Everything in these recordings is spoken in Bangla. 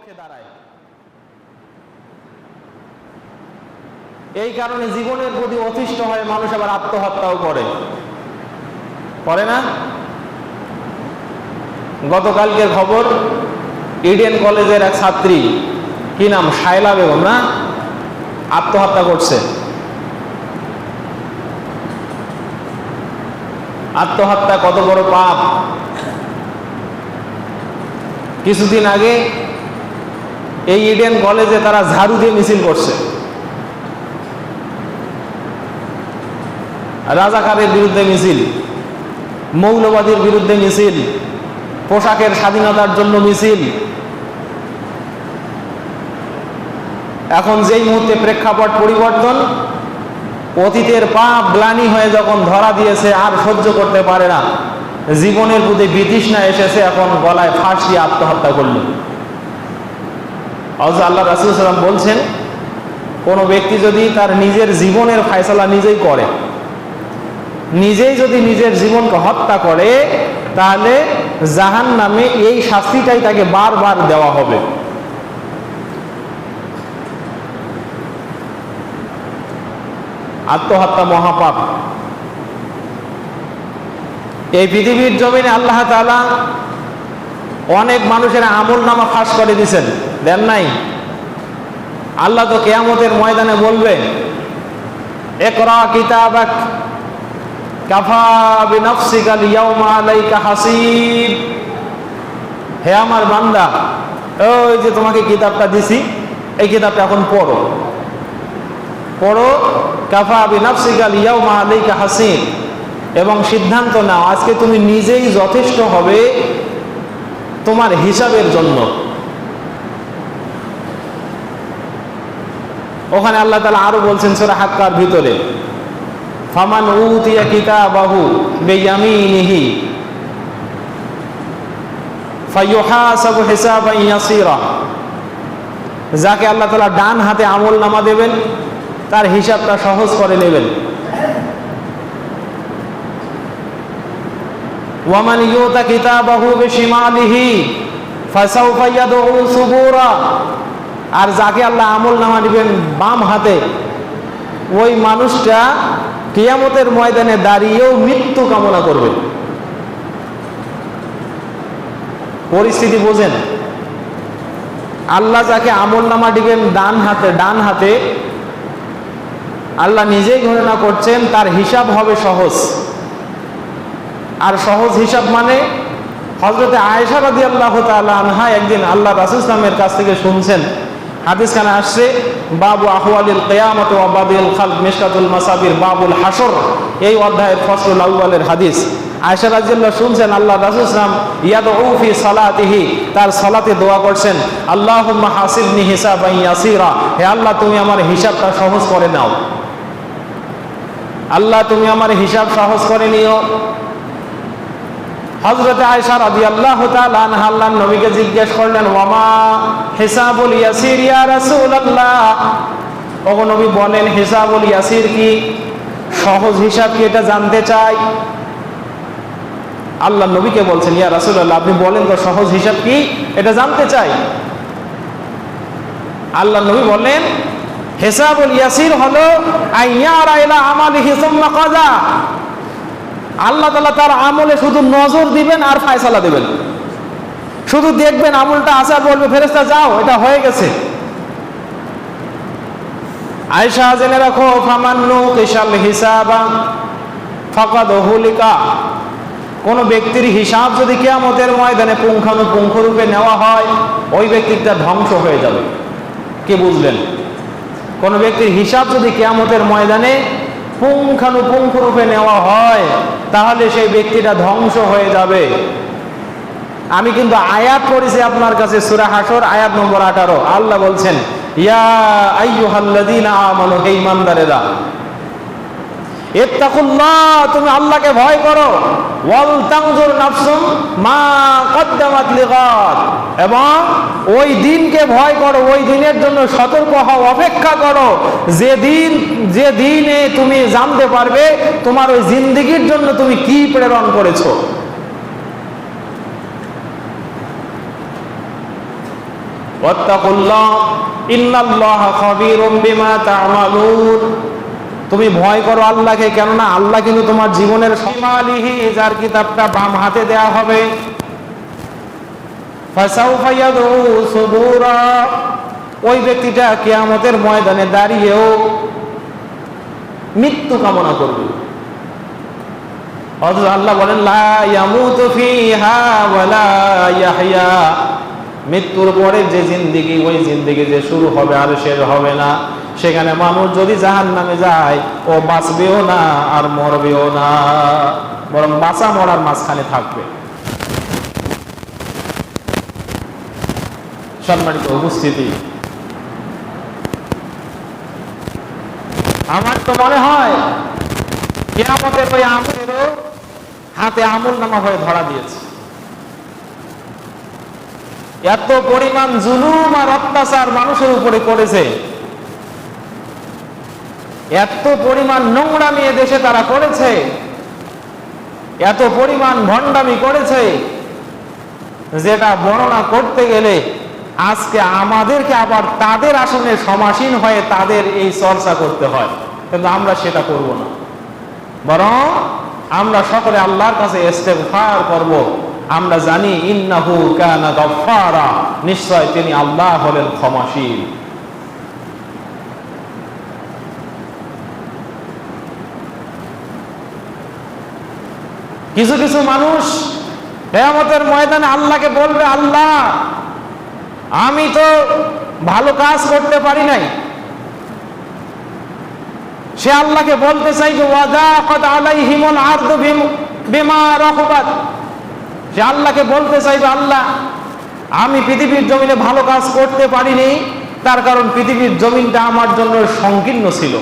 পক্ষে দাঁড়ায়। এই কারণে জীবনের প্রতি অতিষ্ঠ হয়ে মানুষ আবার আত্মহত্যাও করে না? গতকালকের খবর, ইডেন কলেজের এক ছাত্রী, কি নাম, শায়লা বেগম না, আত্মহত্যা করছে। আত্মহত্যা কত বড় পাপ! কিছুদিন আগে এই ইডেন কলেজে তারা ঝাড়ু দিয়ে মিছিল করছে, রাজাকারের বিরুদ্ধে মিছিল, মৌলবাদীর বিরুদ্ধে মিছিল, পোশাকের স্বাধীনতার জন্য মিছিল। এখন যেই মুহূর্তে প্রেক্ষাপট পরিবর্তন, অতীতের পাপ গ্লানি হয়ে যখন ধরা দিয়েছে, আর সহ্য করতে পারে না, জীবনের প্রতি বিতৃষ্ণা এসেছে, এখন গলায় ফাঁস দিয়ে আত্মহত্যা করল। আল্লাহ রাসূল সাল্লাল্লাহু আলাইহি ওয়াসাল্লাম বলছেন, কোনো ব্যক্তি যদি তার নিজের জীবনের ফয়সালা নিজেই করে, নিজেই যদি নিজের জীবনকে হত্যা করে, তাহলে জাহান্নামে এই শাস্তিটাই তাকে বারবার দেওয়া হবে। আত্মহত্যা মহাপাপ। এই পৃথিবীর জমিনে আল্লাহ তাআলা অনেক মানুষের আমলনামা ফাঁস করে দিয়েছেন, দেন নাই? আল্লাহ তো কিয়ামতের ময়দানে বলবে, ইকরা কিতাবাক কাফা বিনাফসিকা আল-ইয়াওমা আলাইকা হাসিব। হে আমার বান্দা, ওই যে তোমাকে কিতাবটা দিছি, এই কিতাবটা এখন পড়ো। কাফা বিনাফসিকা আল-ইয়াওমা আলাইকা হাসিব। এবং সিদ্ধান্ত নাও, আজকে তুমি নিজেই যথেষ্ট হবে তোমার হিসাবের জন্য। ওখানে আল্লাহ তাআলা আরো বলছেন সূরা হাক্কার ভিতরে, ফামান উতিয়া কিতাবাহু বিয়ামিনিহি ফায়ুহাসাবু হিসাবান ইয়াসীরা। যাকে আল্লাহ তাআলা ডান হাতে আমলনামা দেবেন, তার হিসাবটা সহজ করে নেবেন। ওয়ামান ইউতা কিতাবাহু বিশিমালিহি ফাসাউফা ইয়াদউ সুবুরা। আর যাকে আল্লাহ আমলনামা দিবেন বাম হাতে, ওই মানুষটা কিয়ামতের ময়দানে দাঁড়িয়েও মৃত্যু কামনা করবে। পরিস্থিতি বোঝেন? আল্লাহ যাকে আমলনামা দিবেন ডান হাতে, আল্লাহ নিজেই ঘোষণা করছেন তার হিসাব হবে সহজ। আর সহজ হিসাব মানে, হযরতে আয়েশা রাদিয়াল্লাহু তাআলা আনহা একদিন আল্লাহ রাসূল সাল্লাল্লাহু আলাইহি ওয়াসাল্লামের কাছ থেকে শুনছেন, হাদিসখানে আসছে, বাবু আহওয়ালিল কিয়ামত ওয়া বাদিল খালক, মিশকাতুল মাসাবির বাবুল হাসর, এই অধ্যায়ের ফসলুল আউয়ালের হাদিস। আয়েশা রাদিয়াল্লাহু শুনছেন আল্লাহ রাসূল সাল্লাল্লাহু আলাইহি ওয়াসাল্লাম ইয়াদউ ফি সালাতিহি, তার সালাতে দোয়া করছেন, আল্লাহুম্মা হাসিবনি হিসাবান ইয়াসীরা। হে আল্লাহ, তুমি আমার হিসাবটা সহজ করে নাও। আল্লাহ, তুমি আমার হিসাব সহজ করে নিও। হযরত আয়েশা রাদিয়াল্লাহু তাআলা আনহা আল্লাহর নবীকে জিজ্ঞেস করলেন, ওয়ামা হিসাবুল ইয়াসির ইয়া রাসূলুল্লাহ। ওগো নবী বলেন, হিসাবুল ইয়াসির কি, সহজ হিসাব কি, এটা জানতে চাই। আল্লাহ নবীকে বলছেন, ইয়া রাসূলুল্লাহ, আপনি বলেন তো সহজ হিসাব কি, এটা জানতে চাই। আল্লাহ নবী বলেন, হিসাবুল ইয়াসির হলো আইয়ারা ইলা আমালিহি সুম্মা কাযা। আল্লাহ তাআলা তার আমলে শুধু নজর দিবেন আর ফয়সালা দিবেন। শুধু দেখবেন আমলটা আছে, বলবে ফেরেশতা যাও, এটা হয়ে গেছে। আয়েশা জেনে রাখো, ফামান্নু কিশাল হিসাবা ফাকাদ হুলিকা। কোন ব্যক্তির হিসাব যদি কিয়ামতের ময়দানে পুঙ্খানুপুঙ্খ রূপে নেওয়া হয়, ওই ব্যক্তিটা ধ্বংস হয়ে যাবে। কি বুঝলেন? কোন ব্যক্তির হিসাব যদি কিয়ামতের ময়দানে পুঙ্খানুপুঙ্খ রূপে নেওয়া হয়, তাহলে সেই ব্যক্তিটা ধ্বংস হয়ে যাবে। আমি কিন্তু আয়াত পড়েছি আপনার কাছে, সূরা হাসর আয়াত নম্বর 18। আল্লাহ বলছেন, ইয়া আইয়ুহাল্লাযীনা আমানু, হে ঈমানদারেরা, ইত্তাকুল্লাহ, তুমি আল্লাহকে ভয় করো, ওয়াল তানজুর নাফসুম মা কদ্দামাত লিগাদ, এবং ওই দিনকে ভয় করো, ওই দিনের জন্য সতর্ক হও, অপেক্ষা করো, যে দিনে তুমি জানতে পারবে তোমার ওই জিন্দেগির জন্য তুমি কি প্রেরণ করেছো। ওয়াত্তাকুল্লাহ ইন্নাল্লাহা খাবীরুম বিমা তা'মালুন। তুমি ভয় করো আল্লাহকে, কেননা আল্লাহ কিন্তু তোমার জীবনের সমালিহি, যার কিতাবটা বাম হাতে দেয়া হবে। ফাসাউফা ইয়াদউ সুবুরা, ওই ব্যক্তিটা কিয়ামতের ময়দানে দাঁড়িয়েও মৃত্যু কামনা করবে। অথচ আল্লাহ বলেন লা ইয়ামুতু ফিহা ওয়ালা ইয়াহইয়া, মৃত্যুর পরে যে জিন্দেগি, ওই জিন্দেগি যে শুরু হবে আর শেষ হবে না। সেখানে মানুষ যদি জাহান্নামে যায়, ও বাঁচবেও না আর মরবেও না, বরং বাঁচা মরার মাঝখানে থাকবে। সম্মানিত উপস্থিতি, আমার তো মনে হয় কিয়ামতের ওই আমলেরও হাতে আমল নামা হয়ে ধরা দিয়েছে। এত পরিমাণ জুলুম আর অত্যাচার মানুষের উপরে করেছে, এত পরিমাণ নোংরামি দেশে তারা করেছে, এত পরিমাণ ভণ্ডামি করেছে, যেটা বর্ণনা করতে গেলে আজকে আমাদেরকে আবার তাদের আসনে সমাসীন হয়ে তাদের এই চর্চা করতে হয়। কিন্তু আমরা সেটা করব না, বরং আমরা সকলে আল্লাহর কাছে ইস্তেগফার করব। আমরা জানি ইন্নাহু কানা গাফফারা, নিশ্চয় তিনি আল্লাহ হলেন ক্ষমাশীল। কিছু কিছু মানুষ কিয়ামতের ময়দানে আল্লাহকে বলবে, আল্লাহ আমি তো ভালো কাজ করতে পারি নাই। সে আল্লাহকে বলতে চাইবে ওয়াদাকাত আলাইহিমুল আরদু বিমা রাহাবাত, সে আল্লাহকে বলতে চাইবে আল্লাহ আমি পৃথিবীর জমিনে ভালো কাজ করতে পারিনি, তার কারণ পৃথিবীর জমিনটা আমার জন্য সংকীর্ণ ছিল।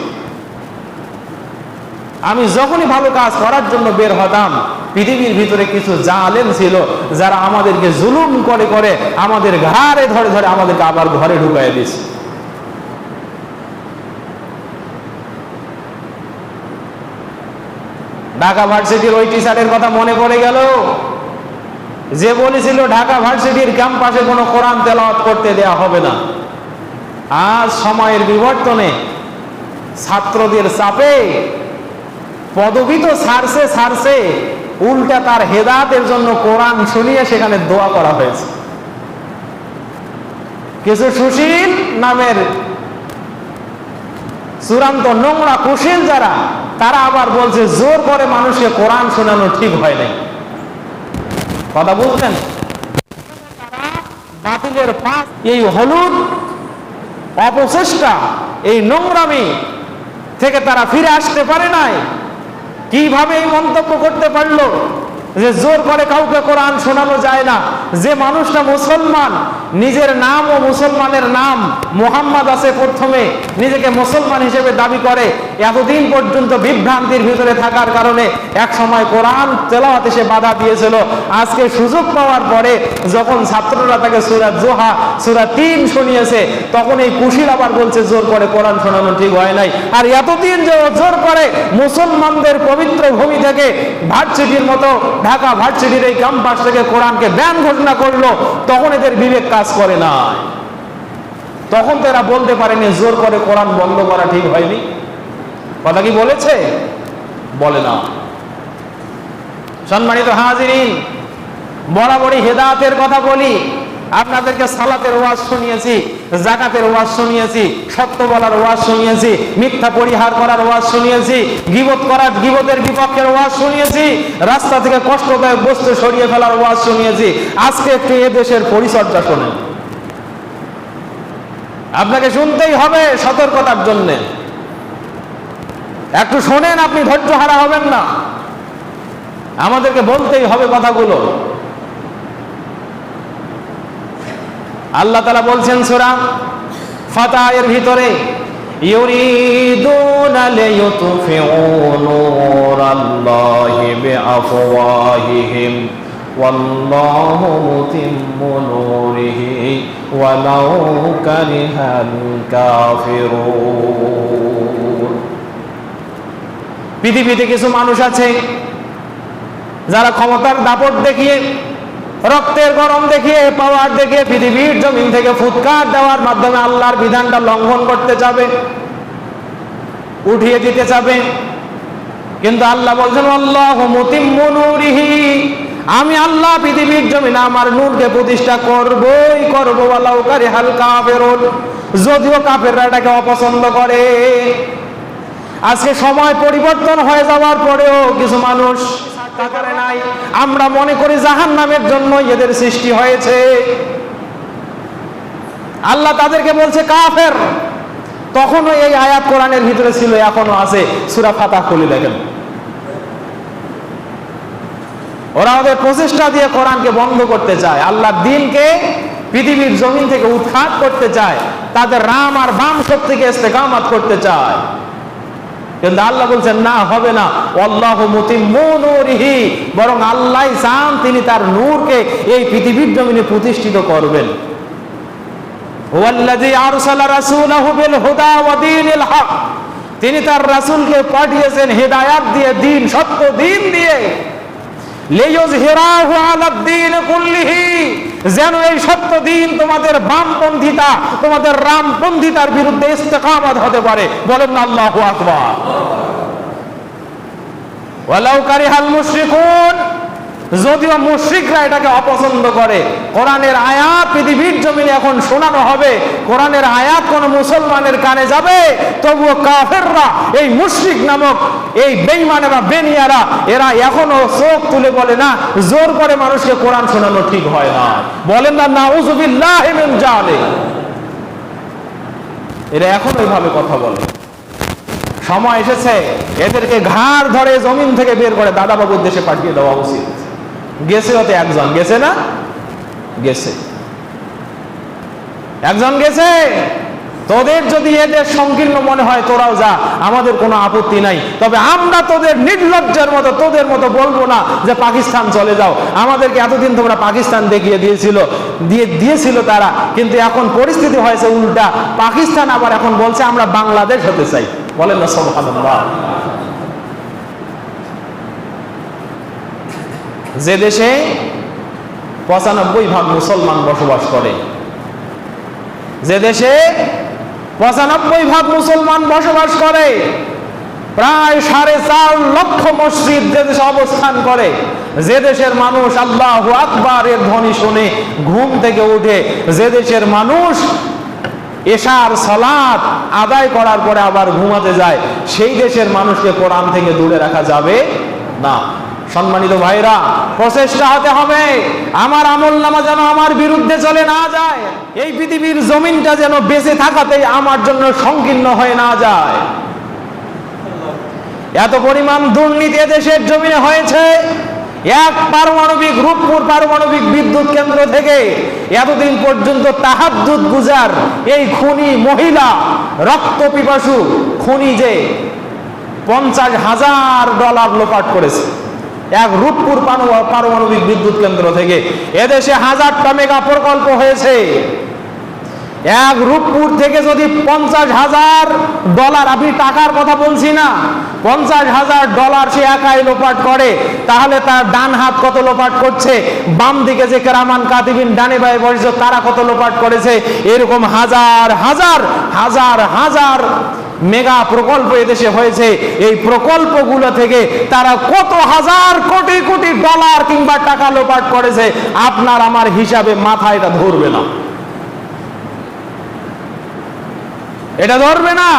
আমি যখনই ভালো কাজ করার জন্য বের হতাম, পৃথিবীর ভিতরে কিছু জালেম ছিল যারা আমাদেরকে জুলুম করে করে আমাদের ঘাড়ে ধরে ধরে আমাদেরকে আবার ঘরে ঢুকাই দিয়েছে। ঢাকা ভার্সিটির ওই টিচারের কথা মনে পড়ে গেল, যে বলেছিল ঢাকা ভার্সিটির ক্যাম্পাসে কোনো কোরআন তেলাওয়াত করতে দেয়া হবে না। আজ সময়ের বিবর্তনে ছাত্রদের চাপে পদবি তো ছাড়ছে, উল্টা তার হেদায়েতের জন্য কোরআন শুনিয়ে সেখানে দোয়া করা হয়েছে। কিছু সুশীল নামের চূড়ান্ত নোংরা কুশীল যারা, তারা আবার বলছে জোর করে মানুষকে কোরআন শোনানো ঠিক হয় নাই। কথা বুঝলেন? বাতিলের পাশ এই হলুদ অপচেষ্টা, এই নোংরামি থেকে তারা ফিরে আসতে পারে নাই। কিভাবে এই মন্তব্য করতে পারলো যে জোর করে কাউকে কোরআন শোনানো যায় না? যে মানুষটা মুসলমান, নিজের নাম ও মুসলমানের নাম মুহাম্মদ আছে প্রথমে, নিজেকে মুসলমান হিসেবে দাবি করে, এতদিন পর্যন্ত বিভ্রান্তির ভিতরে থাকার কারণে এক সময় কোরআন তেলাওয়াতে সে বাধা দিয়েছিল। আজকে সুযোগ পাওয়ার পরে যখন ছাত্ররা তাকে সূরা জোহা, সূরা ৩ শুনিয়েছে, তখন এই কুশীল আবার বলছে জোর করে কোরআন শোনানো ঠিক হয় নাই। আর এতদিন যে জোর করে মুসলমানদের পবিত্র ভূমি থেকে ভার্সিটির মতো ঢাকা ভার্সিটির এই ক্যাম্পাস থেকে কোরআনকে ব্যান ঘোষণা করলো, তখন এদের বিবেক কাজ করে না। তখন তো এরা বলতে পারেনি জোর করে কোরআন বন্ধ করা ঠিক হয়নি। কথা কি বলেছে? বলে না। সম্মানিত হাজিরিন, বরাবরই হেদায়েতের কথা বলি। আপনাদেরকে সালাতের ওয়াজ শুনিয়েছি, যাকাতের ওয়াজ শুনিয়েছি, সত্য বলার ওয়াজ শুনিয়েছি, মিথ্যা পরিহার করার ওয়াজ শুনিয়েছি, গীবত করার গীবতের বিপক্ষের ওয়াজ শুনিয়েছি, রাস্তা থেকে কষ্টদায়ক বস্তু সরিয়ে ফেলার ওয়াজ শুনিয়েছি। আজকে একটু এ দেশের পরিচর্যা শোনেন। আপনাকে শুনতেই হবে সতর্কতার জন্য। একটু শোনেন, আপনি ধৈর্য হারা হবেন না। আমাদেরকে বলতেই হবে কথাগুলো। আল্লাহ তাআলা বলছেন সূরা ফাতহের ভিতরে, ইউরিদুনা লিইউতফিউ নূরাল্লাহি বিআফওয়াহিহিম ওয়াল্লাহু মুতিম্মু নূরিহি ওয়ালাউ কারিহাল কাফিরুন। পৃথিবীতে কিছু মানুষ আছে যারা ক্ষমতার দাপট দেখিয়ে রক্তের গরম দেখিয়ে, পাওয়ার দেখিয়ে পৃথিবীর জমিন থেকে ফুৎকার দেওয়ার মাধ্যমে আল্লাহর বিধানটা লঙ্ঘন করতে যাবে, উঠিয়ে দিতে যাবে। কিন্তু আল্লাহ বলছেন আল্লাহু মুতিম্মু নূরিহি, আমি আল্লাহ পৃথিবীর জমিনে আমার নূরকে প্রতিষ্ঠা করবই করব, ওয়ালাউ কারিহাল কাফিরুন, যদিও কাফেররা এটাকে অপছন্দ করে। আজকে সময় পরিবর্তন হয়ে যাওয়ার পরেও কিছু মানুষ করে নাই, আমরা মনে করি জাহান্নামের জন্য এদের সৃষ্টি হয়েছে। আল্লাহ তাদেরকে বলছে কাফের। তখনও এই আয়াত কোরআনের ভিতরে ছিল, এখনো আছে। সূরা ফাতিহা খুলে দেখেন। ওরা ওদের প্রচেষ্টা দিয়ে কোরআনকে বন্ধ করতে চায়, আল্লাহর দ্বীনকে পৃথিবীর জমিন থেকে উৎখাত করতে চায়, তাদের রাম আর বাম শক্তিকে ইস্তেকামাত করতে চায়। কিন্তু আল্লাহ বলছেন না, হবে না। আল্লাহু মুতিম্মু নূরিহি, বরং আল্লাহ চান তিনি তার নূরকে এই পৃথিবীর জমিনে প্রতিষ্ঠিত করবেন। হুয়াল্লাযী আরসালা রাসূলাহু বিল হুদা ওয়া দীনিল হক, তিনি তার রাসূলকে পাঠিয়েছেন হেদায়েত দিয়ে, দিন, সত্য দিন দিয়ে। লিইয়ুযহিরাহু আলাদ দীন কুল্লিহি, যেন এই সত্য দিন তোমাদের বামপন্থিতা, তোমাদের রামপন্থিতার বিরুদ্ধে ইস্তেকামাত হতে পারে। বলেন না আল্লাহু আকবার। ওয়ালাউ কারিহাল মুশরিকুন, যদিও মুশরিকরা এটাকে অপছন্দ করে। কোরআনের আয়াত পৃথিবীর জমিনে এখন শোনানো হবে, কোরআনের আয়াত কোন মুসলমানের কানে যাবে, তবুও কাফেররা, এই মুশরিক নামক এই বেঈমানেরা, বেনিয়ারা, এরা এখনো চোখ তুলে বলে না, জোর করে মানুষকে কোরআন শোনানো ঠিক হয় না। বলেন না নাউযুবিল্লাহি মিন যালিক। এরা এখন ওইভাবে কথা বলে। সময় এসেছে এদেরকে ঘাড় ধরে জমিন থেকে বের করে দাদাবাবুর দেশে পাঠিয়ে দেওয়া উচিত। গেছে হতে একজন, গেছে না? গেছে, একজন গেছে। তোদের যদি এদের সংকীর্ণ মনে হয় তোরাও যা, আমাদের কোনো আপত্তি নাই। তবে আমরা তোদের নির্লজ্জের মতো, তোদের মতো বলবো না যে পাকিস্তান চলে যাও। আমাদেরকে এতদিন তোমরা পাকিস্তান দেখিয়ে দিয়েছিল তারা, কিন্তু এখন পরিস্থিতি হয়েছে উল্টা। পাকিস্তান আবার এখন বলছে আমরা বাংলাদেশ হতে চাই। বলেন না সুবহানাল্লাহ। যে দেশে 95% মুসলমান বসবাস করে, যে দেশে 95% মুসলমান বসবাস করে, প্রায় 4.5 লক্ষ মসজিদ যে দেশে অবস্থান করে, যে দেশের মানুষ আল্লাহু আকবার এর ধ্বনি শুনে ঘুম থেকে উঠে, যে দেশের মানুষ এশার সালাত আদায় করার পরে আবার ঘুমাতে যায়, সেই দেশের মানুষকে কোরআন থেকে দূরে রাখা যাবে না। সম্মানিত ভাইরা, প্রচেষ্টা হতে হবে, আমার আমলনামা যেন আমার বিরুদ্ধে চলে না যায়, এই পৃথিবীর জমিনটা যেন বেঁচে থাকাতেই আমার জন্য সংকীর্ণ হয়ে না যায়। এত পরিমাণ দুর্নীতি দেশের জমিনে হয়েছে। এক পারমাণবিক, রূপপুর পারমাণবিক বিদ্যুৎ কেন্দ্র থেকে এতদিন পর্যন্ত তাহাজ্জুদ গুজার এই খুনি মহিলা, রক্ত পিপাসু খুনি যে $50,000 লোপাট করেছে এক রূপপুর পারমাণবিক বিদ্যুৎ কেন্দ্র থেকে। এদেশে 1000টা মেগা প্রকল্প হয়েছে। এক রূপপুর থেকে যদি $50,000, আমি টাকার কথা বলছি না, $50,000 সে একাই লোপাট করে, তাহলে তার ডান হাত কত লোপাট করছে, বাম দিকে যে কেরামান কাতিবিন ডানে বায়ে বসে তারা কত লোপাট করেছে। এরকম হাজার হাজার হাজার হাজার মেগা প্রকল্প এদেশে হয়েছে। এই প্রকল্পগুলো থেকে তারা কত হাজার কোটি কোটি ডলার কিংবা টাকা লোপাট করেছে, আপনার আমার হিসাবে মাথা এটা ধরবে না, এটা ধরবে না।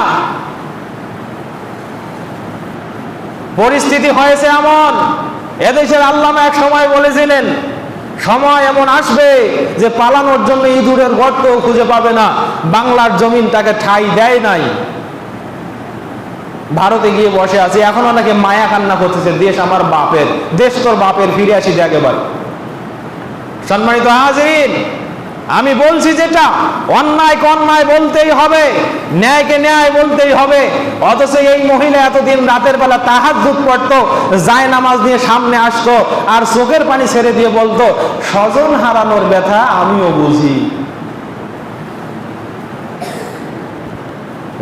পরিস্থিতি হয়েছে এমন, এদেশের আল্লামা এক সময় বলেছিলেন, সময় এমন আসবে যে পালানোর জন্য ইঁদুরের গর্ত খুঁজে পাবে না। বাংলার জমিন তাকে ঠাঁই দেয় নাই, ভারতে গিয়ে বসে আছে। এখন ওনাকে মায়া কান্না করতেছে, দেশ আমার বাপের, দেশ তোর বাপের, ফিরে আসি একেবারে। সম্মানিত হাজিরিন, আমি বলছি যেটা অন্যায়কে অন্যায় বলতেই হবে, ন্যায়কে ন্যায় বলতেই হবে। অথচ এই মহিলা এতদিন রাতের বেলা তাহাজ্জুদ পড়তো, যায় নামাজ নিয়ে সামনে আসতো, আর চোখের পানি ছেড়ে দিয়ে বলতো, স্বজন হারানোর ব্যথা আমিও বুঝি।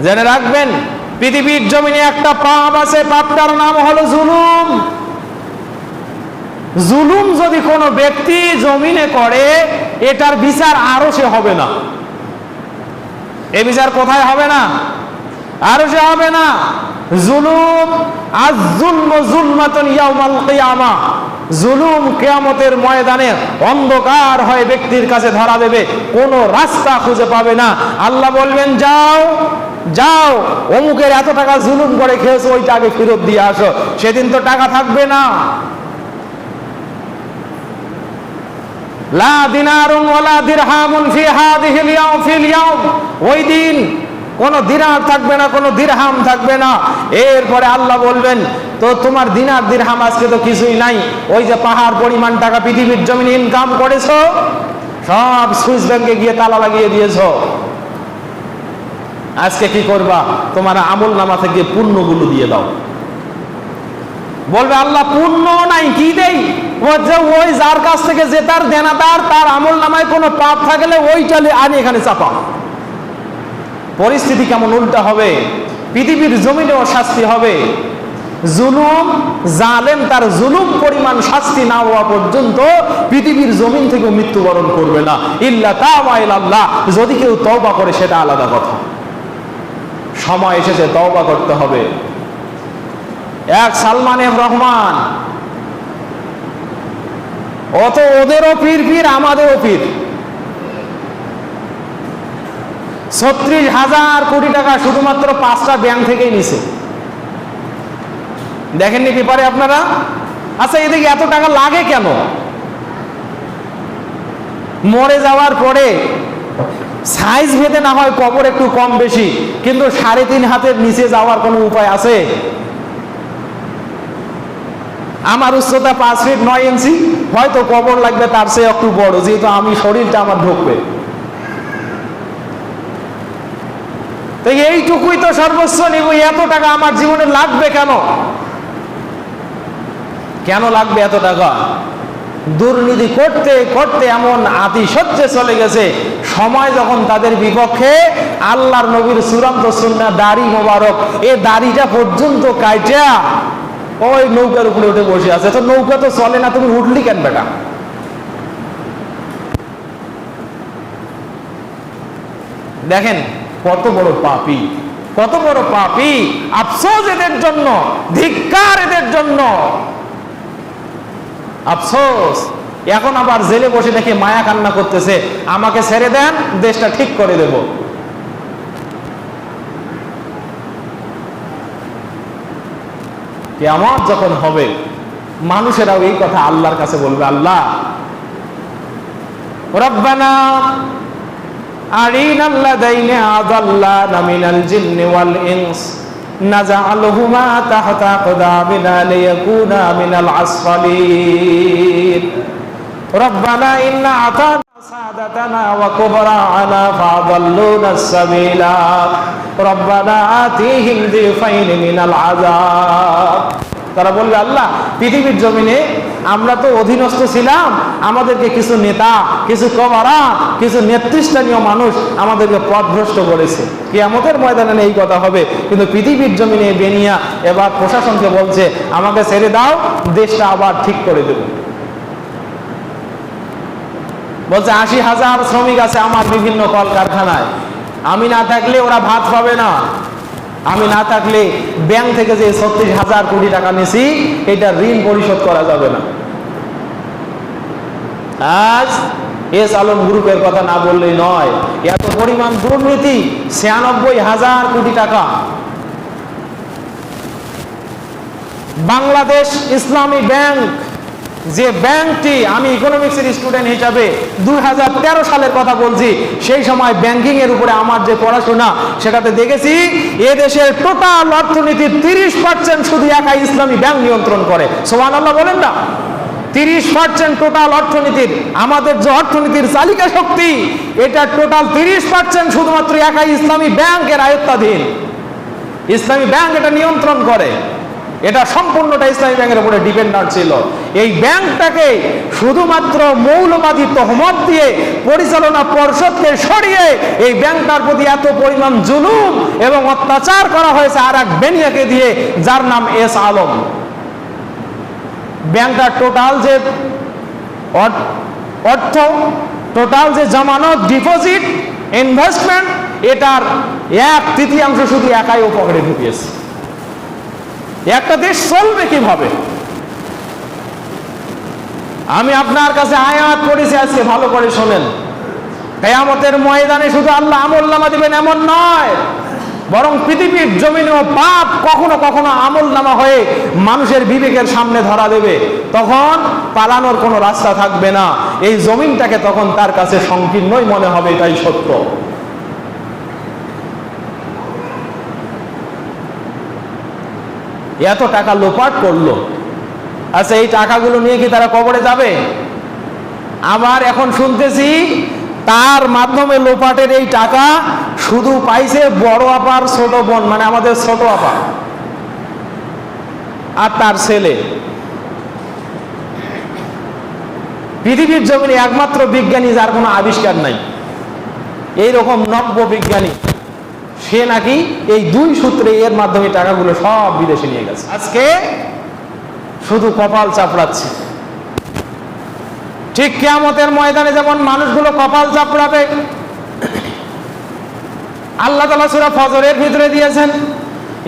জেনে রাখবেন, পৃথিবীর জমিনে একটা পাপ আছে, পাপটার নাম হলো জুলুম। জুলুম যদি কোনো ব্যক্তি জমিনে করে, এটার বিচার আরশে হবে না। এ বিচার কোথায় হবে না? আরশে হবে না। জুলুম আয-যুলমু যুলমাতুন ইয়াউমাল কিয়ামা, জুলুম কিয়ামতের ময়দানে অন্ধকার হয়ে ব্যক্তির কাছে ধরা দেবে, কোনো রাস্তা খুঁজে পাবে না। আল্লাহ বলবেন, যাও যাও, অমুকের এত টাকা জুলুম করে খেয়েছো, ওই টাকা ফেরত দিয়ে আসো। সেদিন তো টাকা থাকবে না। লা দিনারুন ওয়ালা দিরহামুন ফি হাযিহিল ইয়াউম ফিল ইয়াউম, ওই দিন কোনো দিনার থাকবে না, কোনো দিরহাম থাকবে না। এরপরে আল্লাহ বলবেন, তো তোমার দিনার দিরহাম আজকে তো কিছুই নাই। ওই যে পাহাড় পরিমাণ টাকা পৃথিবীর জমিনে ইনকাম করেছো, সব সুইস ব্যাংকে গিয়ে তালা লাগিয়ে দিয়েছো। আজকে কি করবা? তোমার আমল নামা থেকে পুণ্যগুলো দিয়ে দাও। বলবে, আল্লাহ পুণ্য নাই, কি দেই? ওই যার কাছ থেকে যে তার দেনাদার, তার আমল নামায় কোনো পাপ থাকলে ওইটা আনি এখানে চাপা। পরিস্থিতি কেমন উল্টা হবে, পৃথিবীর জমিনেও শাস্তি হবে। জুলুম জালেম তার জুলুম পরিমাণ শাস্তি না হওয়া পর্যন্ত পৃথিবীর জমিন থেকে মৃত্যুবরণ করবে না, ইল্লা তাওবা ইলাল্লাহ, যদি কেউ তওবা করে সেটা আলাদা কথা। সময় এসেছে তওবা করতে হবে। এক সালমান এফ রহমান, অত ওদেরও পীর পীর, আমাদেরও পীর। ৩৬,০০০ কোটি টাকা শুধুমাত্র 5টা ব্যাংক থেকেই নিছে। দেখেননি পেপারে আপনারা? আচ্ছা, এদিকে এত টাকা লাগে কেন? মরে যাওয়ার পরে সাইজ ভেদে না হয় কবর একটু কম বেশি, কিন্তু ৩.৫ হাতের নিচে যাওয়ার কোনো উপায় আছে? আমার উচ্চতা 5 ফিট 9 ইঞ্চি, হয়তো কবর লাগবে তার চেয়ে একটু বড়, যেহেতু আমি শরীরটা আমার ঢুকবে। তো এইটুকুই তো সর্বোচ্চ নিব, এত টাকা আমার জীবনে লাগবে কেন? কেন লাগবে এত টাকা? দুর্নীতি করতে করতে এমন আতিশয্যে চলে গেছে, সময় যখন তাদের বিপক্ষে, আল্লাহর নবীর চূড়ান্ত সুন্নাহ দাড়ি মোবারক, এই দাড়িটা পর্যন্ত কাইটা ওই নৌকার উপরে উঠে বসে আছে। তো নৌকা তো চলে না, তুমি উঠলি কেন বেটা? দেখেন কত বড় পাপী, কত বড় পাপী! আফসোস এদের জন্য, ধিক্কার এদের জন্য, আফসোস। এখন আবার জেলে বসে দেখে মায়া কান্না করতেছে, আমাকে ছেড়ে দেন, দেশটা ঠিক করে দেব। কিয়ামত যখন হবে, মানুষেরাও এই কথা আল্লাহর কাছে বলবে, আল্লাহ রব্বানা আরিনাল্লাযাইনা আযাল্লানা মিনাল জিন্নি ওয়াল ইনস নাজআলহুমা তাহতা আকদামিনা লিয়াকুনা মিনাল আসফালিন রব্বানা ইন্না আতানা সাদাতানা ওয়া কুবরা'ানা ফাআদাল্লুনা আস-সাবিলা রব্বানা আতিহিম যিফাইন মিনাল আযাব। তারা বলবে, আল্লাহ পৃথিবীর জমিনে আমরা তো অধীনস্থ ছিলাম, আমাদেরকে কিছু নেতা, কিছু কবরা, কিছু নেতৃস্থানীয় মানুষ আমাদেরকে পথভ্রষ্ট করেছে। কিয়ামতের ময়দানে এই কথা হবে, কিন্তু পৃথিবীর জমিনে বেনিয়া এবার প্রশাসনকে বলছে, আমাকে ছেড়ে দাও, দেশটা আবার ঠিক করে দেব। বলছে ৮০,০০০ শ্রমিক আছে আমার বিভিন্ন কলকারখানায়, আমি না থাকলে ওরা ভাত পাবে না, আমি না থাকলে ব্যাংক থেকে যে ৩৬,০০০ কোটি টাকা নিয়েছি এটা ঋণ পরিশোধ করা যাবে না। আজ এস আলম গ্রুপের কথা না বললেই নয়, এত পরিমাণ দুর্নীতি, ৯৬,০০০ কোটি টাকা। বাংলাদেশ ইসলামী ব্যাংক, যে ব্যাংকটি, আমি ইকোনমিক্সের স্টুডেন্ট হিসাবে ২০১৩ সালের কথা বলছি, সেই সময় ব্যাংকিং এর উপরে আমার যে পড়াশোনা, সেটাতে দেখেছি এদেশের টোটাল অর্থনীতির ৩০% শুধু একাই ইসলামী ব্যাংক নিয়ন্ত্রণ করে। সুবহানাল্লাহ বলেন না? ৩০% টোটাল অর্থনীতির, আমাদের যে অর্থনীতির চালিকা শক্তি, এটা টোটাল ৩০% শুধুমাত্র একাই ইসলামী ব্যাংকের আয়ত্তাধীন। ইসলামী ব্যাংক এটা নিয়ন্ত্রণ করে, এটা সম্পূর্ণটা ইসলামী ব্যাংকের উপরে ডিপেন্ডেন্ট ছিল। এই ব্যাংকটাকে শুধুমাত্র মৌলবাদী তহমত দিয়ে পরিচালনা পর্ষদকে সরিয়ে এই ব্যাংকটার প্রতি এত পরিমাণ জুলুম এবং অত্যাচার করা হয়েছে আর এক বেনিয়াকে দিয়ে, যার নাম এস আলম। ব্যাংকটা টোটাল যে অর্থ, টোটাল যে জামানত, ডিপোজিট, ইনভেস্টমেন্ট, এটার 1/3 শুধু একাই ও পকেটে ঢুকিয়েছে। একটা দেশ চলবে কিভাবে? আমি আপনার কাছে আয়াত পড়েছি, আজকে ভালো করে শোনেন। কিয়ামতের ময়দানে শুধু আল্লাহ আমলনামা দিবেন এমন নয়, বরং পৃথিবীর জমিনেও পাপ কখনো কখনো আমলনামা হয়ে মানুষের বিবেকের সামনে ধরা দেবে। তখন পালানোর কোনো রাস্তা থাকবে না। এই জমিনটাকে তখন তার কাছে সংকীর্ণই মনে হবে, এটাই সত্য। এত টাকা লোপাট করলো, আচ্ছা এই টাকাগুলো নিয়ে কি তারা কবরে যাবে? আবার এখন শুনতেছি তার মাধ্যমে লোপাটের এই টাকা শুধু পাইছে বড় আপার ছোট বোন, মানে আমাদের ছোট আপা আর তার ছেলে। পৃথিবীর জমিনে একমাত্র বিজ্ঞানী যার কোনো আবিষ্কার নাই, এইরকম নব্য বিজ্ঞানী, সে নাকি এই 2 সূত্রে এর মাধ্যমে টাকাগুলো সব বিদেশে নিয়ে গেছে। আজকে শুধু কপাল চাপড়াচ্ছে। ঠিক কিয়ামতের ময়দানে যেমন মানুষগুলো কপাল চাপড়াবে, আল্লাহ তাআলা সূরা ফজরের ভিতরে দিয়েছেন,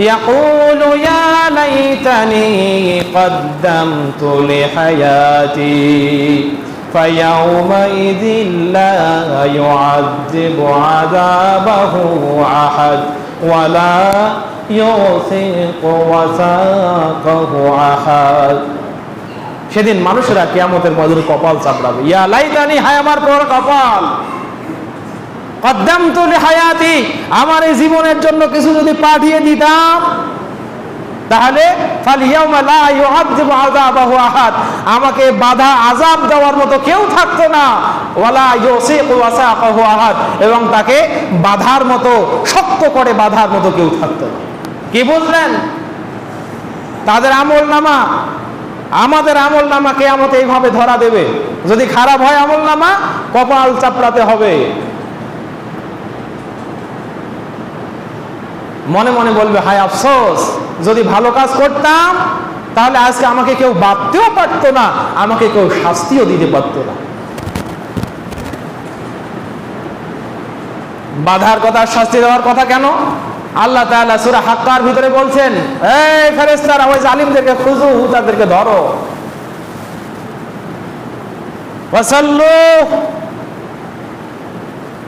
ইয়াকুলু ইয়া লাইতানি কদ্দামতু লিহায়াতি ফায়াউমাইযিন লা ইউআযযিবু আযাবাহু আহাদ ওয়া লা ইউসিকু ওয়াসাকাহু আহাদ। সেদিন মানুষেরা কিয়ামতের ময়দানে কপাল চাপড়াবে, ইয়া লাইতানি, হায় আমার পর কপাল, কদ্দামতু লিহায়াতি, আমার এই জীবনের জন্য কিছু যদি পাঠিয়ে দিতাম, তাহলে ফালিয়াউমা লা ইউআযযিবু আযাবাহু আহাদ, আমাকে বাধা আযাব দেওয়ার মতো কেউ থাকতো না, ওয়ালা ইউসিকু ওয়াসাকাহু আহাদ, এবং তাকে বাধার মতো, শক্ত করে বাধার মতো কেউ থাকতো না। কি বুঝলেন? তাদের আমলনামা, আমাদের আমলনামা কিয়ামতে এইভাবে ধরা দেবে। যদি খারাপ হয় আমলনামা, কপাল চাপড়াতে হবে। মনে মনে বলবে, হায় আফসোস, যদি ভালো কাজ করতাম তাহলে আজকে আমাকে কেউ বাঁধতেও পারতো না, আমাকে কেউ শাস্তিও দিতে পারতো না। বাধার কথা, শাস্তি দেওয়ার কথা কেন? আল্লাহ তাআলা সূরা হাক্কার ভিতরে বলছেন, এই ফেরেশতারা ওই জালিমদেরকে খুঁজো, তাদেরকে ধরো, ওয়াসাল্লু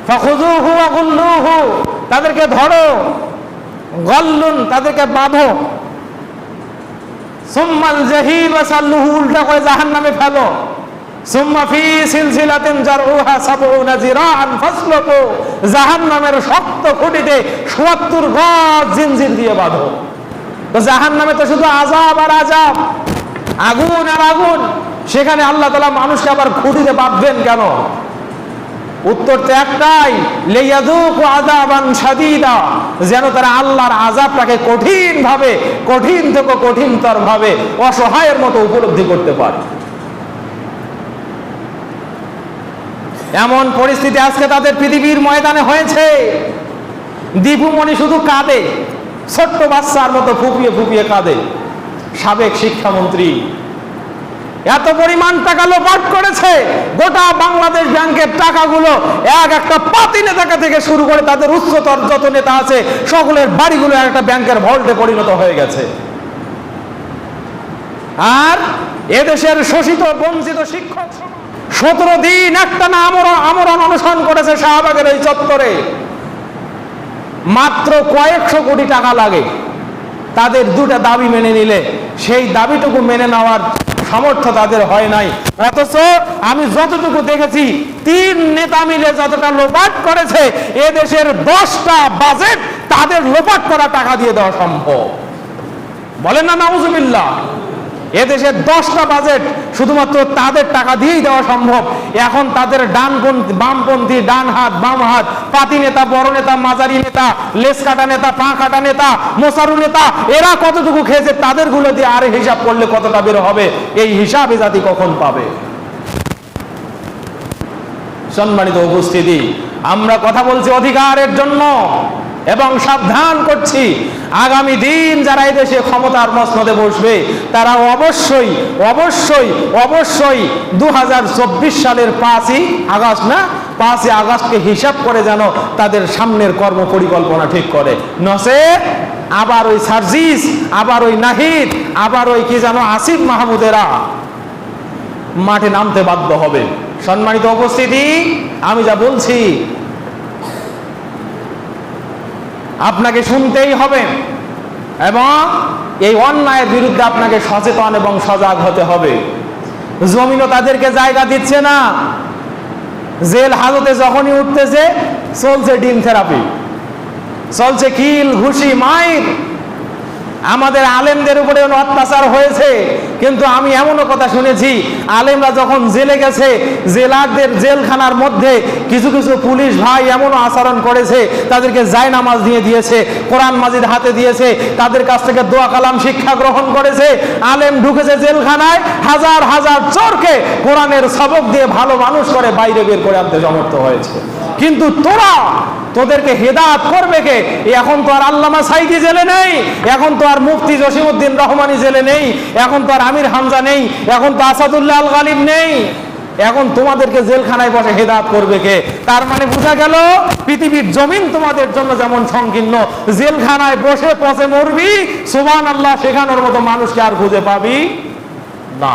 ফাখুযুহু ওয়া গুল্লুহু, তাদেরকে ধরো, গল্লুন, তাদেরকে বাঁধো, সুম্মাল জাহিম সাল্লুহু, উল্টা করে জাহান্নামে ফেলো, সুম্মা ফি সিলসিলাতিন জারউহা 70 যিরাআন ফাসলুকু, জাহান্নামের শক্ত খুঁটিতে ৭০ গজ জিনজির দিয়ে বাঁধো। তো জাহান্নামে তো শুধু আযাব আর আযাব, আগুন আর আগুন, সেখানে আল্লাহ তাআলা মানুষকে আবার খুঁটিতে বাঁধবেন কেন? উত্তর তো একটাই, লিয়াযুকু আযাবান শাদীদা, যেন তারা আল্লাহর আযাবটাকে কঠিন ভাবে, কঠিন থেকে কঠিনতর ভাবে, অসহায়ের মতো উপলব্ধি করতে পারে। এমন পরিস্থিতি আজকে তাদের পৃথিবীর ময়দানে হয়েছে। দীপুমণি শুধু কাঁদে, ছোট্ট বাচ্চার মতো ফুপিয়ে ফুপিয়ে কাঁদে। সাবেক শিক্ষামন্ত্রী এত পরিমাণ টাকা লোপাট করেছে, গোটা বাংলাদেশ ব্যাংকের টাকাগুলো একটা পাতি নেতাকে থেকে শুরু করে তাদের উচ্চতর যত নেতা আছে সকলের বাড়িগুলো একটা ব্যাংকের ভল্টে পরিণত হয়ে গেছে। আর এদেশের শোষিত বঞ্চিত শিক্ষক 17 দিন একটানা আমরণ অনশন করেছে শাহবাগের এই চত্বরে। মাত্র কয়েকশো কোটি টাকা লাগে তাদের 2টা দাবি মেনে নিলে, সেই দাবিটুকু মেনে নেওয়ার সামর্থ্য তাদের হয় নাই। অথচ আমি যতটুকু দেখেছি 3 নেতা মিলে যতটা লোপাট করেছে, এদেশের 10টা বাজেট তাদের লোপাট করা টাকা দিয়ে দেওয়া সম্ভব। বলেন না নাউজুবিল্লাহ? এদেশের 10টা বাজেট শুধুমাত্র তাদের টাকা দিয়েই দেওয়া সম্ভব। এখন তাদের ডানপন্থী, বামপন্থী, ডান হাত, বাম হাত, পাতি নেতা, বড় নেতা, মাঝারি নেতা, লেস কাটা নেতা, পা কাটা নেতা, মোসারু নেতা, এরা কতটুকু খেয়েছে তাদের গুলো দিয়ে আরে হিসাব করলে কতটা বের হবে, এই হিসাবে জাতি কখন পাবে? সম্মানিত উপস্থিতি, আমরা কথা বলছি অধিকারের জন্য, এবং সাবধান করছি, আগামী দিন যারা এই দেশে ক্ষমতার মসনদে বসবে তারা অবশ্যই অবশ্যই অবশ্যই 2024 সালের 5ই আগস্টকে হিসাব করে যেন তাদের সামনের কর্ম পরিকল্পনা ঠিক করে, নচেত আবার ওই সার্জিস, আবার ওই নাহিদ, আবার ওই কি যেন আসিফ মাহমুদেরা মাঠে নামতে বাধ্য হবে। সম্মানিত উপস্থিতি, আমি যা বলছি আপনাকে শুনতেই হবে এবং এই অন্যায়ের বিরুদ্ধে আপনাকে সচেতন এবং সজাগ হতে হবে। জমিনও তাদেরকে জায়গা দিচ্ছে না। জেল হাজতে যখনই উঠতেছে চলছে ডিম থেরাপি, চলছে কিল, ঘুষি, মাইর। আমাদের আলেমদের উপরে অত্যাচার হয়েছে, কিন্তু আমি এমনও কথা শুনেছি আলেমরা যখন জেলে গেছে জেলারদের জেলখানার মধ্যে কিছু কিছু পুলিশ ভাই এমনও আচরণ করেছে, তাদেরকে জায়নামাজ দিয়ে দিয়েছে, কোরআন মাজিদ হাতে দিয়েছে, তাদের কাছ থেকে দোয়া কালাম শিক্ষা গ্রহণ করেছে। আলেম ঢুকেছে জেলখানায়, হাজার হাজার চোরকে কোরআনের সবক দিয়ে ভালো মানুষ করে বাইরে বের করে আনতে সমর্থ হয়েছে। কিন্তু তোদেরকে হেদায়েত করবে কে? এখন তো আর আল্লামা সাইদি জেলে নেই, এখন তো আর মুফতি জসিমউদ্দিন রহমানি জেলে নেই, এখন তো আর আমির হামজা নেই, এখন তো আসাদুল্লাহ আল গালিব নেই। এখন তোমাদেরকে জেলখানায় বসে হেদায়েত করবে কে? তার মানে বোঝা গেল পৃথিবীর জমিন তোমাদের জন্য যেমন সংকীর্ণ, জেলখানায় বসে পচে মরবি সুবহানাল্লাহ শেখানোর মতো মানুষকে আর খুঁজে পাবি না।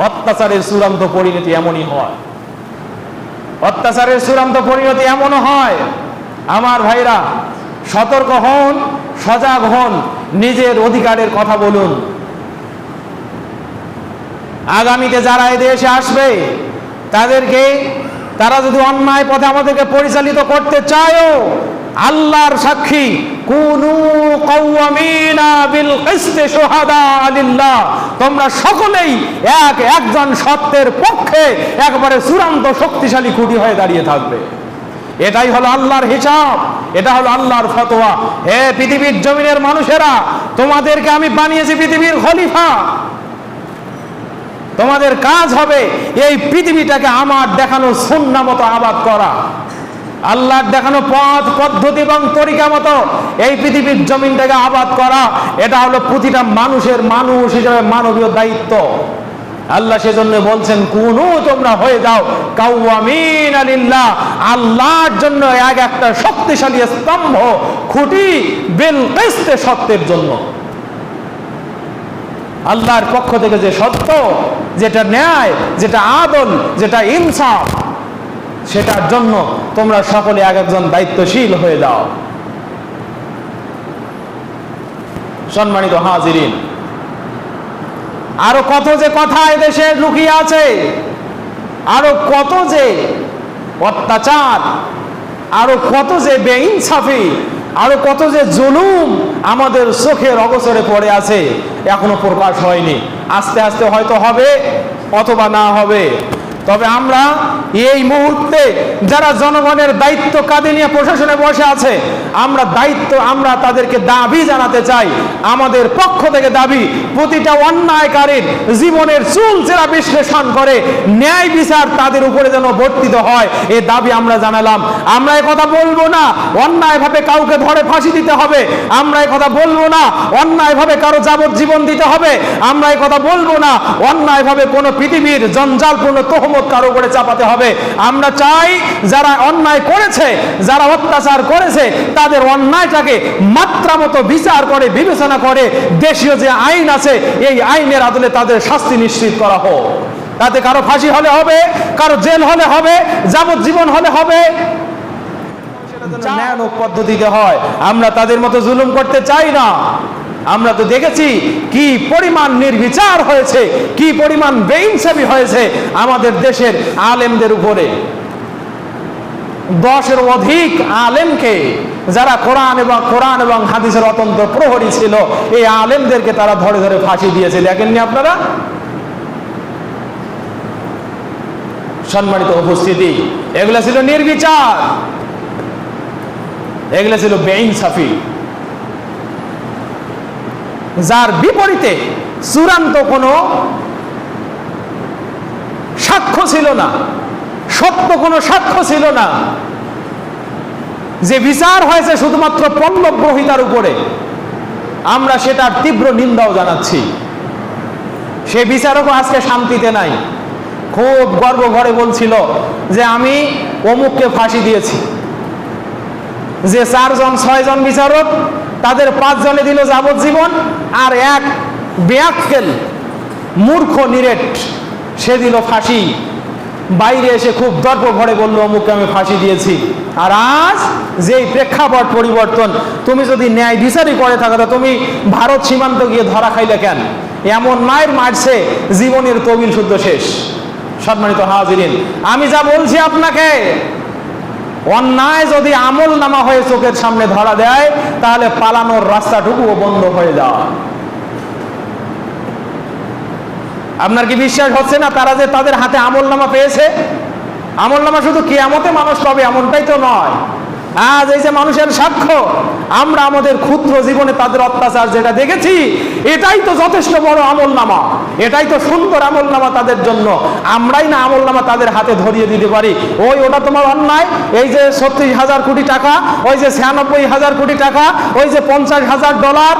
অত্যাচারের চূড়ান্ত পরিণতি এমনই হয়, অত্যাচারের চূড়ান্ত পরিণতি এমনও হয়। আমার ভাইরা, সতর্ক হন, সজাগ হন, নিজের অধিকারের কথা বলুন। আগামীতে যারা এই দেশে আসবে তারা যদি অন্যায় পথে আমাদেরকে পরিচালিত করতে চায়ও, আল্লাহর সাক্ষী, কুনু কাওয়ামিনা বিল কিসতি শুহাদা লিল্লাহ, তোমরা সকলেই একজন সত্যের পক্ষে একবারে চূড়ান্ত শক্তিশালী খুঁটি হয়ে দাঁড়িয়ে থাকবে। এটাই হলো আল্লাহর হিসাব, এটা হলো আল্লাহর ফতোয়া। হে পৃথিবীর জমিনের মানুষেরা, তোমাদেরকে আমি বানিয়েছি পৃথিবীর খলিফা। তোমাদের কাজ হবে এই পৃথিবীটাকে আমার দেখানো সুন্নাহ মতো আবাদ করা, আল্লাহর দেখানো পথ পদ্ধতি এবং তরিকা মতো এই পৃথিবীর জমিনটাকে আবাদ করা। এটা হলো প্রতিটা মানুষের মানুষ হিসেবে মানবীয় দায়িত্ব। আল্লাহ সেজন্য বলছেন, কুনু, তোমরা হয়ে যাও কাওয়ামিনা লিল্লাহ, আল্লাহর জন্য একটা শক্তিশালী স্তম্ভ, খুঁটি, বিল কিসতি, সত্যের জন্য। আল্লাহর পক্ষ থেকে যে সত্য, যেটা ন্যায়, যেটা আদল, যেটা ইনসাফ, সেটার জন্য তোমরা সকলে একজন দায়িত্বশীল হয়ে যাও। সম্মানিত হাজিরিন, আরো কত যে কথা এদেশে লুকিয়ে আছে, আরো কত যে অত্যাচার, আরো কত যে বেইনসাফি, আরো কত যে জুলুম আমাদের চোখের অগোচরে পড়ে আছে, এখনো প্রকাশ হয়নি। আস্তে আস্তে হয়তো হবে অথবা না হবে। তবে আমরা এই মুহূর্তে যারা জনগণের দায়িত্ব কাঁধে নিয়ে প্রশাসনে বসে আছে, আমরা তাদেরকে দাবি জানাতে চাই, আমাদের পক্ষ থেকে দাবি, প্রতিটা অন্যায়কারীর জীবনের চুলচেরা বিশ্লেষণ করে ন্যায় বিচার তাদের উপরে যেন বর্তিত হয়, এই দাবি আমরা জানালাম। আমরা এই কথা বলবো না অন্যায়ভাবে কাউকে ধরে ফাঁসি দিতে হবে, আমরা এই কথা বলবো না অন্যায়ভাবে কারো যাবজ্জীবন দিতে হবে, আমরা এই কথা বলবো না অন্যায়ভাবে কোনো পৃথিবীর জঞ্জালপূর্ণ তহমত কারো উপরে চাপাতে হবে। আমরা চাই যারা অন্যায় করেছে, যারা অত্যাচার করেছে, তাদের অন্যায়টাকে মাত্রা মতো বিচার করে বিবেচনা করে দেশীয় যে আইন আছে এই আইনের আদলে তাদের শাস্তি নিশ্চিত করা হোক। তাতে কারো ফাঁসি হলে হবে, কারো জেল হলে হবে, যাবজ্জীবন হলে হবে, ন্যায় পদ্ধতিতে হয়। আমরা তাদের মতো জুলুম করতে চাই না। আমরা তো দেখেছি কি পরিমাণ নির্বিচার হয়েছে, কি পরিমাণ বেইনসাফি হয়েছে আমাদের দেশের আলেমদের উপরে। 10-এর অধিক আলেমকে, যারা কোরআন এবং হাদিসের অত্যন্ত প্রহরী ছিল, এই আলেমদেরকে তারা ধরে ধরে ফাঁসি দিয়েছে। দেখেননি আপনারা? সম্মানিত উপস্থিতি, এগুলা ছিল নির্বিচার, এগুলা ছিল বেইনসাফি। যার বিপরীতে চূড়ান্ত কোনো সাক্ষ্য ছিল না, সত্য কোনো সাক্ষ্য ছিল না, যে বিচার হয়েছে শুধুমাত্র পল্লব গ্রহিতার উপরে, আমরা সেটার তীব্র নিন্দাও জানাচ্ছি। সে বিচারকও আজকে শান্তিতে নাই। খুব গর্ব ভরে বলছিল যে আমি অমুককে ফাঁসি দিয়েছি। যে 4-6 জন বিচারক, তাদের 5 জনে দিল যাবজ্জীবন, আর এক বেয়াক্কেল মূর্খ নিরেট সে দিল ফাঁসি। বাইরে এসে খুব দর্প ভরে বলল অমুককে আমি ফাঁসি দিয়েছি। আর আজ যেই প্রেক্ষাপট পরিবর্তন, তুমি যদি ন্যায় বিচারই করে থাকো তা তুমি ভারত সীমান্ত গিয়ে ধরা খাইলে কেন? এমন মায়ের মারছে জীবনের তবিল শুদ্ধ শেষ। সম্মানিত হাজিরিন, আমি যা বলছি আপনাকে, অন্যায় যদি আমল নামা হয়ে চোখের সামনে ধরা দেয় তাহলে পালানোর রাস্তাটুকুও বন্ধ হয়ে যায়। আপনার কি বিশ্বাস হচ্ছে না তারা যে তাদের হাতে আমল নামা পেয়েছে? আমল নামা শুধু কিয়ামতে মানুষ পাবে এমনটাই তো নয়। আজ এই যে মানুষের সাক্ষ্য, আমরা আমাদের ক্ষুদ্র জীবনে তাদের অত্যাচার যেটা দেখেছি, এটাই তো যথেষ্ট বড় আমল নামা, এটাই তো সুন্দর আমল নামা তাদের জন্য। আমরাই না আমল নামা তাদের হাতে ধরিয়ে দিতে পারি, ওটা তোমার অন্যায়, এই যে 36,000 কোটি টাকা, ওই যে 96,000 কোটি টাকা, ওই যে $50,000,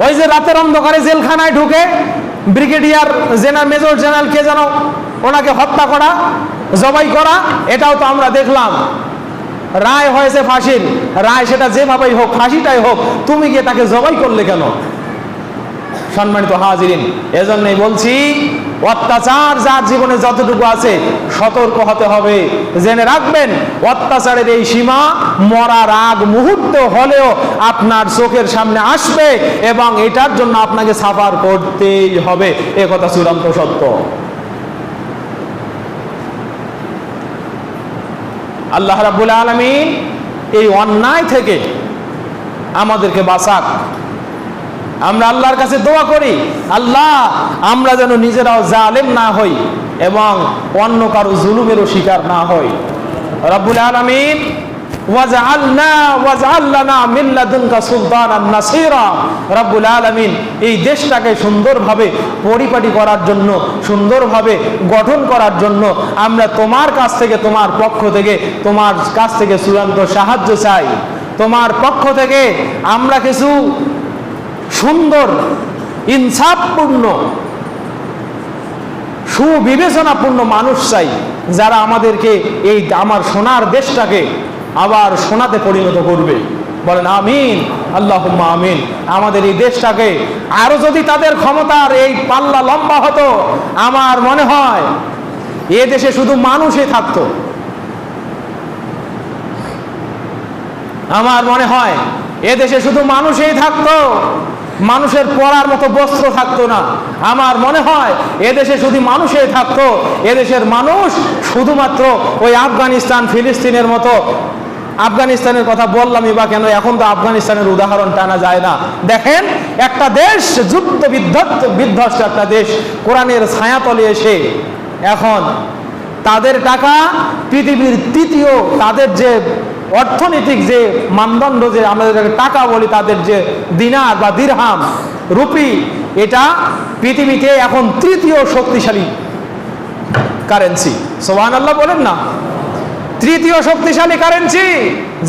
ওই যে রাতের অন্ধকারে জেলখানায় ঢুকে ব্রিগেডিয়ার জেনারেল, মেজর জেনারেল কে যেন, ওনাকে হত্যা করা, জবাই করা, এটাও তো আমরা দেখলাম। রায় হয়েছে ফাঁসির, রায় সেটা যেভাবেই হোক, ফাঁসিটাই হোক, তুমি গিয়ে তাকে জবাই করলে কেন? সম্মানিত হাজিরিন, এজন্যই বলছি অত্যাচার যার জীবনে যতটুকু আছে সতর্ক হতে হবে। জেনে রাখবেন অত্যাচারের এই সীমা মরার আগ মুহূর্ত হলেও আপনার চোখের সামনে আসবে এবং এটার জন্য আপনাকে সাফার করতেই হবে, এ কথা চূড়ান্ত সত্য। আল্লাহ রাব্বুল আলামিন এই অন্যায় থেকে আমাদেরকে বাঁচাক। আমরা আল্লাহর কাছে দোয়া করি, আল্লাহ আমরা যেন নিজেরাও জালেম না হই এবং অন্য কারো জুলুমেরও শিকার না হই। রব্বুল আলামিন ওয়াজআল লানা মিন লাদুনকা সুলতানান নাসীরা। রব্বুল আলামিন এই দেশটাকে সুন্দরভাবে পরিপাটি করার জন্য, সুন্দরভাবে গঠন করার জন্য আমরা তোমার কাছ থেকে, তোমার পক্ষ থেকে, তোমার কাছ থেকে চূড়ান্ত সাহায্য চাই। তোমার পক্ষ থেকে আমরা কিছু সুন্দর, ইনসাফপূর্ণ, সুবিবেচনাপূর্ণ মানুষ চাই, যারা আমাদেরকে এই আমার সোনার দেশটাকে আবার সোনাতে পরিণত করবে। বলেন আমিন, আল্লাহুম্মা আমিন। আমাদের এই দেশটাকে আরো যদি তাদের ক্ষমতার এই পাল্লা লম্বা হতো, আমার মনে হয় এ দেশে শুধু মানুষই থাকতো। আমার মনে হয় এদেশে শুধু মানুষই থাকতো, মানুষের পরার মতো বস্ত্র থাকতো না। আমার মনে হয় এদেশে শুধু মানুষই থাকতো, এদেশের মানুষ শুধুমাত্র ওই আফগানিস্তান, ফিলিস্তিনের মতো, আফগানিস্তানের কথা বললামই বা কেন, এখন তো আফগানিস্তানের উদাহরণ টানা যায় না। দেখেন একটা দেশ, যুদ্ধ বিধ্বস্ত একটা দেশ, কোরআনের ছায়াতলে এসে এখন তাদের টাকা পৃথিবীর তৃতীয়, তাদের যে অর্থনৈতিক যে মানদণ্ড, যে আমাদের টাকা বলি, তাদের যে দিনার বা দিরহাম, রুপি, এটা পৃথিবীতে এখন তৃতীয় শক্তিশালী কারেন্সি। সুবহানাল্লাহ বলেন না, তৃতীয় শক্তিশালী কারেন্সি,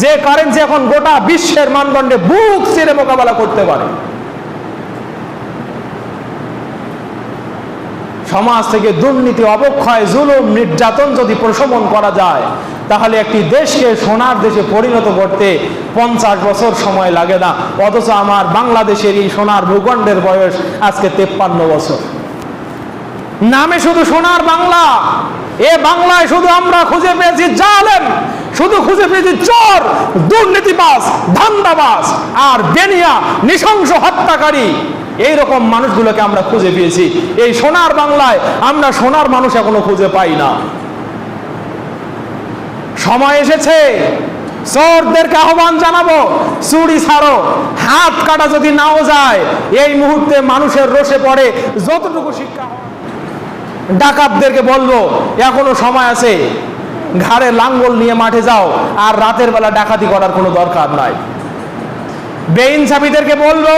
যে কারেন্সি এখন গোটা বিশ্বের মানদণ্ডে বুক চিরে মোকাবেলা করতে পারে। সমাজ থেকে দুর্নীতি, অবক্ষয়, জুলুম, নির্যাতন যদি প্রশমন করা যায়, তাহলে একটি দেশকে সোনার দেশে পরিণত করতে 50 বছর সময় লাগে না। অথচ আমার বাংলাদেশের এই সোনার ভূখণ্ডের বয়স আজকে 53 বছর। নামে শুধু সোনার বাংলা, এ বাংলায় শুধু আমরা খুঁজে পেয়েছি জালেম, শুধু খুঁজে পেয়েছি চোর, দুর্নীতিবাজ, ধান্দাবাজ আর বেনিয়া, নৃশংস হত্যাকারী। এইরকম মানুষগুলোকে আমরা খুঁজে পেয়েছি। এই সোনার বাংলায় আমরা সোনার মানুষ এখনো খুঁজে পাই না। সময় এসেছে, চোরদেরকে আহ্বান জানাবো, চুরি ছাড়ো। হাত কাটা যদি নাও যায়, এই মুহূর্তে মানুষের রোষে পড়ে যতটুকু শিক্ষা। ডাকাতদেরকে বলবো এখনো সময় আছে, ঘাড়ে লাঙ্গল নিয়ে মাঠে যাও, আর রাতের বেলা ডাকাতি করার কোনো দরকার নাই। বেইনসাফিদেরকে বলবো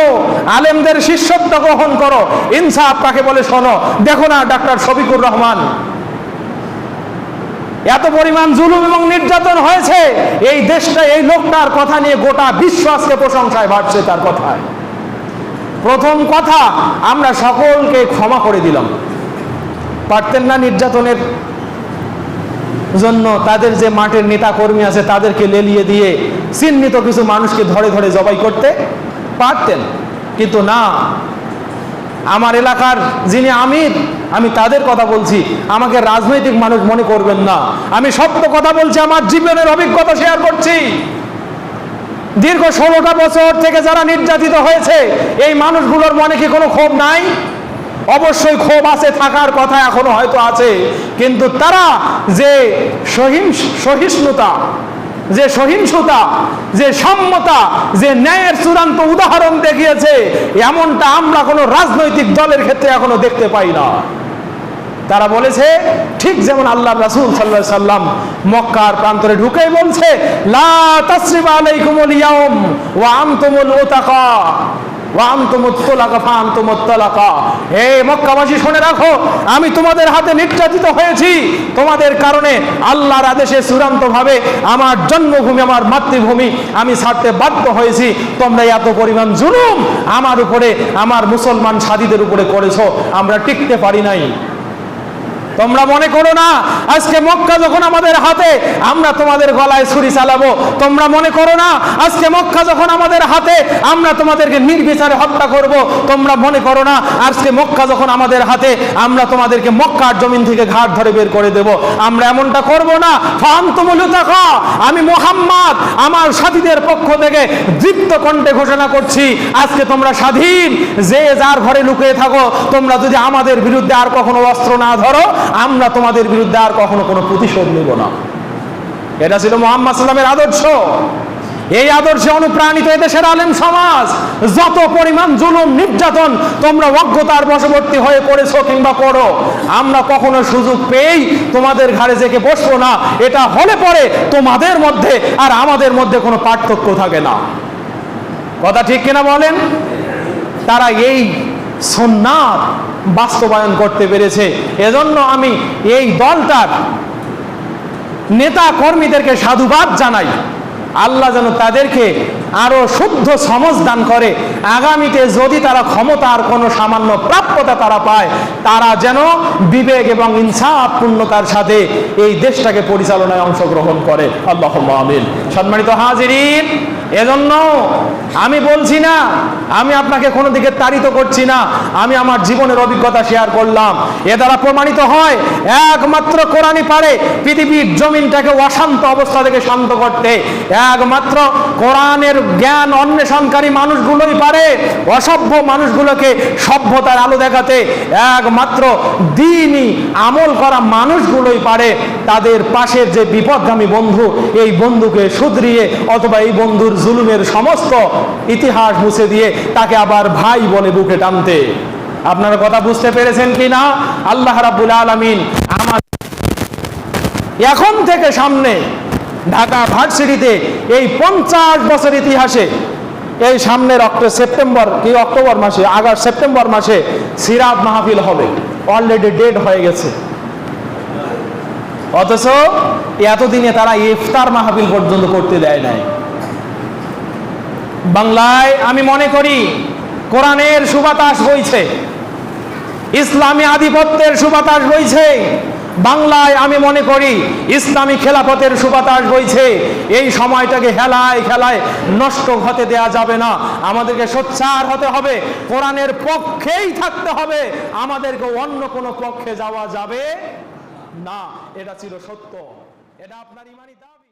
আলেমদের শিষ্যত্ব গ্রহণ করো। ইনসাফ কাকে বলে শোনো। দেখো না ডাক্তার শফিকুর রহমান এত পরিমাণ জুলুম এবং নির্যাতন হয়েছে, এই দেশটা এই লোকটার কথা নিয়ে গোটা বিশ্ব আজকে প্রশংসায় ভাসছে তার কথায়। প্রথম কথা, আমরা সকলকে ক্ষমা করে দিলাম। পারতেন না নির্যাতনের জন্য তাদের যে মাঠের নেতা কর্মী আছে তাদেরকে লেলিয়ে দিয়ে চিহ্নিত কিছু মানুষকে ধরে ধরে জবাই করতে পারতেন, কিন্তু না। আমার এলাকার যিনি আমির, আমি তাদের কথা বলছি, আমাকে রাজনৈতিক মানুষ মনে করবেন না, আমি সত্য কথা বলছি, আমার জীবনের অভিজ্ঞতা শেয়ার করছি। দীর্ঘ 16টা বছর থেকে যারা নির্যাতিত হয়েছে, এই মানুষগুলোর মনে কি কোনো ক্ষোভ নাই? অবশ্যই ক্ষোভ আছে, থাকার কথা এখনো হয়তো আছে, কিন্তু তারা যে সহিষ্ণুতা, যে সহিংসতা, যে সাম্যতা, যে ন্যায়ের চূড়ান্ত উদাহরণ দেখিয়েছে, এমনটা আমরা কোনো রাজনৈতিক দলের ক্ষেত্রে এখনো দেখতে পাই না। তারা বলেছে, ঠিক যেমন আল্লাহ রাসূল সাল্লাল্লাহু আলাইহি সাল্লাম মক্কার প্রান্তরে ঢুকেই বলছে, লা তাসরিবা আলাইকুমুল ইয়াউম ওয়া আনতুমুল উতাকা ওয়া আনতুমুত তুলাকা ফা আনতুমুত তালাকা। হে মক্কাবাসী, শুনে রাখো, আমি তোমাদের হাতে নির্যাতিত হয়েছি, তোমাদের কারণে আল্লাহর আদেশে চূড়ান্তভাবে আমার জন্মভূমি, আমার মাতৃভূমি আমি ছাড়তে বাধ্য হয়েছি। তোমরা এত পরিমাণ জুলুম আমার উপরে, আমার মুসলমান সাথীদের উপরে করেছো, আমরা টিকতে পারি নাই। তোমরা মনে করো না আজকে মক্কা যখন আমাদের হাতে, আমরা তোমাদের গলায় ছুরি চালাবো। তোমরা মনে করো না আজকে মক্কা যখন আমাদের হাতে, আমরা তোমাদেরকে নির্বিচারে হত্যা করব। তোমরা মনে করো না আজকে মক্কা যখন আমাদের হাতে, আমরা তোমাদেরকে মক্কার জমিন থেকে ঘাট ধরে বের করে দেব। আমরা এমনটা করব না। ফান্তুমুল উতাকা, আমি মুহাম্মদ আমার সাথীদের পক্ষ থেকে দীপ্ত কণ্ঠে ঘোষণা করছি, আজকে তোমরা স্বাধীন। যে যার ঘরে লুকিয়ে থাকো, তোমরা যদি আমাদের বিরুদ্ধে আর কখনো অস্ত্র না ধরো, আমরা তোমাদের বিরুদ্ধে আর কখনো কোনো প্রতিশোধ নেব না। এটা ছিল মুহাম্মদ সাল্লাল্লাহু আলাইহি ওয়াসাল্লামের আদর্শ। এই আদর্শে অনুপ্রাণিত এদেশের আলেম সমাজ, যত পরিমাণ জুলুম নির্যাতন তোমরা অজ্ঞতার বশবর্তী হয়ে পড়েছো কিংবা করো, আমরা কখনো সুযোগ পেয়েই তোমাদের ঘাড়ে জেকে বসবো না। এটা হলে পরে তোমাদের মধ্যে আর আমাদের মধ্যে কোনো পার্থক্য থাকে না। কথা ঠিক কিনা বলেন? তারা এই সুন্নাত বাস্তবায়ন করতে পেরেছে। এজন্য আমি এই দলটার নেতা কর্মীদেরকে সাধুবাদ জানাই। আল্লাহ যেন তাদেরকে আরো শুদ্ধ সমাজ দান করে। আগামীতে যদি তারা ক্ষমতার কোনো সামান্য প্রাপ্যতা তারা পায়, তারা যেন বিবেক এবং ইনসাফ পূর্ণতার সাথে এই দেশটাকে পরিচালনায় অংশগ্রহণ করে। আল্লাহুম্মা আমিন। সম্মানিত হাজিরিন, এজন্য আমি বলছি না, আমি আপনাকে কোনো দিকে তাড়িত করছি না, আমি আমার জীবনের অভিজ্ঞতা শেয়ার করলাম। এ দ্বারা প্রমাণিত হয় একমাত্র কোরআনই পারে পৃথিবীর জমিনটাকে অশান্ত অবস্থা থেকে শান্ত করতে। একমাত্র কোরআনের জ্ঞান অন্বেষণকারী মানুষগুলোই পারে অসভ্য মানুষগুলোকে সভ্যতার আলো দেখাতে। একমাত্র দ্বীনি আমল করা মানুষগুলোই পারে তাদের পাশের যে বিপদগামী বন্ধু, এই বন্ধুকে শুধরিয়ে অথবা এই বন্ধুর জুলুমের সমস্ত ইতিহাস মুছে দিয়ে তাকে আবার ভাই বলে বুকে টানতে। আপনারা কথা বুঝতে পেরেছেন কি না? আল্লাহ রাব্বুল আলামিন আমার এখন থেকে সামনে ঢাকা ভার্সিটিতে এই 50 বছর ইতিহাসে এই সামনের অক্টোবর মাসে, আগস্ট সেপ্টেম্বর মাসে সিরাত মাহফিল হবে। অলরেডি ডেট হয়ে গেছে, অথচ এতদিনে তারা ইফতার মাহফিল পর্যন্ত করতে দেয় নাই। বাংলায় আমি মনে করি কোরআনের সুবাতাস বইছে, ইসলামী আধিপত্যের সুবাতাস বইছে। বাংলায় আমি মনে করি ইসলামী খেলাফতের সুবাতাস বইছে। এই সময়টাকে হেলায় খেলায় নষ্ট হতে দেয়া যাবে না। আমাদেরকে সোচ্চার হতে হবে, কোরআনের পক্ষেই থাকতে হবে, আমাদেরকে অন্য কোনো পক্ষে যাওয়া যাবে না। এটা ছিল সত্য, এটা আপনার ইমানি দাবি।